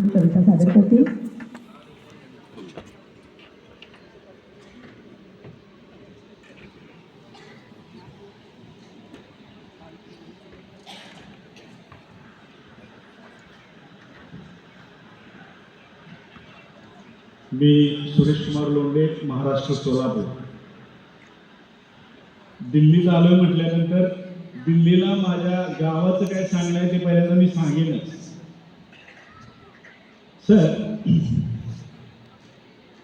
कविता सादर करतील. मी सुरेश कुमार लोंढे, महाराष्ट्र, सोलापूर. दिल्लीत आलोय म्हटल्यानंतर दिल्लीला माझ्या गावाचं काय सांगणं ते पहिल्यांदा मी सांगेनच. सर,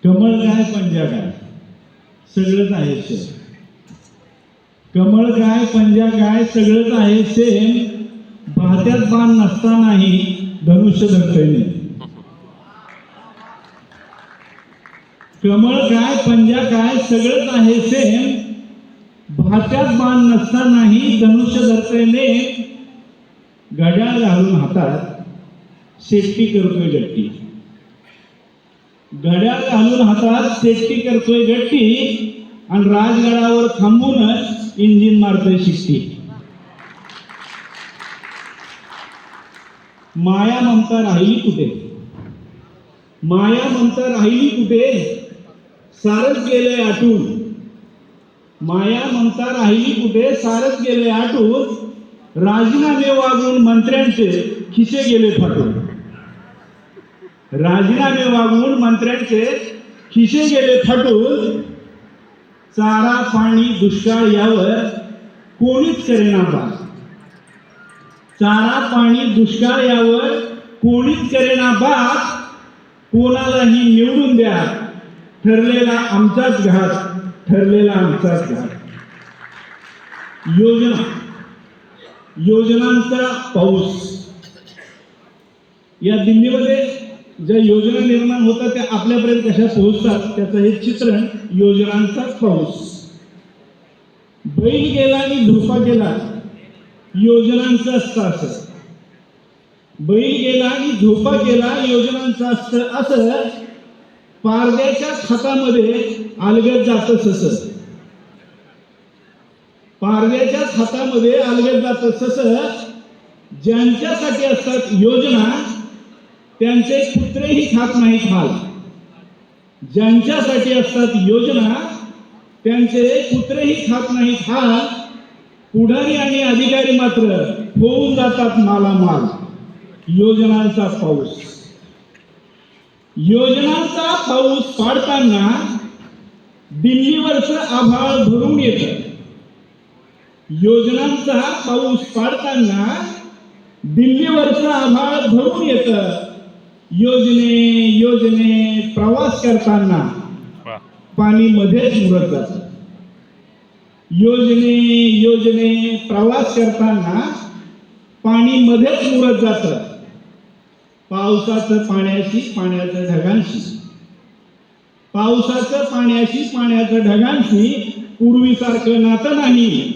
कमळ काय पंजा काय सगळंच आहे सर. कमळ काय पंजा काय सगळंच आहे सेम. भात्यात बाण नसतानाही धनुष्य धरतोय. कमळ काय पंजा काय सगळंच आहे सेम. भात्यात बाण नसतानाही धनुष्य धरतोय. घड्याळ घालून हातात शेट्टी करतोय गट्टी. घड्याळ घालून हातात शेट्टी करतोय गट्टी आणि राजगडावर थांबूनच इंजिन मारतोय शिट्टी. माया ममता राहिली कुठे? माया ममता राहिली कुठे? सारच गेले आटून. माया ममता राहिली कुठे? सारच गेले आटून. राजीनामे वागून मंत्र्यांचे खिसे गेले फाटून. राजीनामे वागून मंत्र्यांचे खिसे गेले फाटून. चारा पाणी दुष्काळ यावर कोणीच करेना बात. चारा पाणी दुष्काळ यावर कोणीच करेना बात. कोणालाही निवडून द्या, ठरलेला आमचाच घाट, ठरलेला आमचाच घाट. योजनांचा पाऊस. या दिल्लीमध्ये ज्या योजना निर्माण होतात त्या आपल्यापर्यंत कशा पोहोचतात त्याचं हे चित्रण योजनांचाच पाऊस. बैल गेला आणि झोपा गेला योजनांचं असतं असं. बैल गेला आणि झोपा गेला योजनांचं असतं असं. पारद्याच्या हातामध्ये अलगद जातं सस. पारद्याच्या हातामध्ये अलगद जातं सस. ज्यांच्यासाठी असतात योजना त्यांचे कुत्रेही खात नाहीत हाल. ज्यांच्यासाठी असतात योजना त्यांचे कुत्रेही खात नाहीत हाल. पुढारी आणि अधिकारी मात्र होऊन जातात मालामाल. योजनांचा पाऊस. योजनांचा पाऊस पाडताना दिल्लीवरचं आभाळ भरून येतं. योजनांचा पाऊस पाडताना दिल्लीवरचं आभाळ भरून येतं. योजने प्रवास करताना पाणी मध्येच मुरत जातं. योजने प्रवास करताना पाणी मध्येच मुरत जातं. पावसाचं पाण्याशी पाण्याच्या ढगांशी. पावसाचं पाण्याशी पाण्याच्या ढगांशी पूर्वीसारखं नातं नाही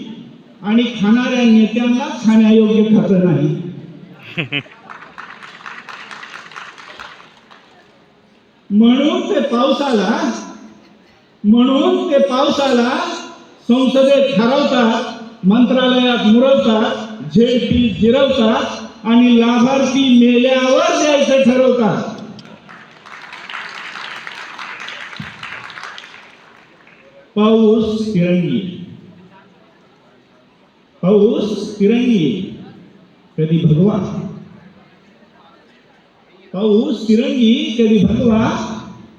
आणि खाणाऱ्या नेत्यांना खाण्यायोग्य खातं नाही. म्हणून ते पावसाला संसदेत ठरवतात, मंत्रालयात मुरवतात, झेडपी जिरवतात आणि लाभार्थी मेल्यावर द्यायचं ठरवतात. पाऊस तिरंगी. पाऊस तिरंगी कधी भगवा. पाऊस तिरंगी कधी भगवा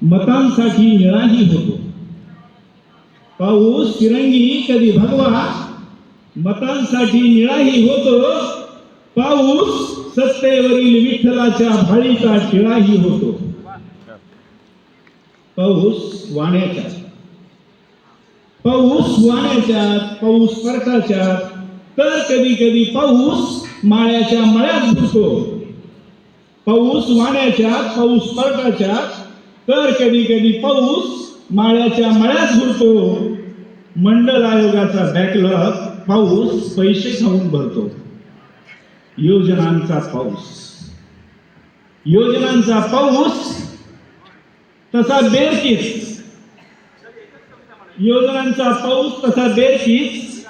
मतांसाठी निळाही होतो. पाऊस तिरंगी कधी भगवा मतांसाठी निळाही होतो. पाऊस सत्तेवरील विठ्ठलाच्या भाळीचा टिळाही होतो. पाऊस वाण्याच्या. पाऊस वाण्याच्यात, पाऊस परकाच्यात, तर कधी कधी पाऊस माळ्याच्या मळ्यात घुसतो. पाऊस वाण्याच्यात, पाऊस परकाच्यात, तर कधी कधी पाऊस माळ्याच्या मळ्यात घुसतो. मंडल आयोगाचा बॅकलॉग पाऊस पैसे खाऊन भरतो. योजनांचा पाऊस. योजनांचा पाऊस तसा बेरकीच. योजनांचा पाऊस तसा बेरकीच.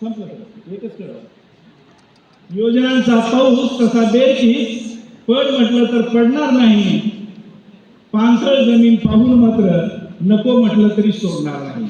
संपलं एकच कळवा. योजनांचा पाऊस तसा बेरकीच पड म्हटलं तर पडणार नाही, पाणथळ जमीन पाहून मात्र नको म्हटलं तरी सोडणार नाही.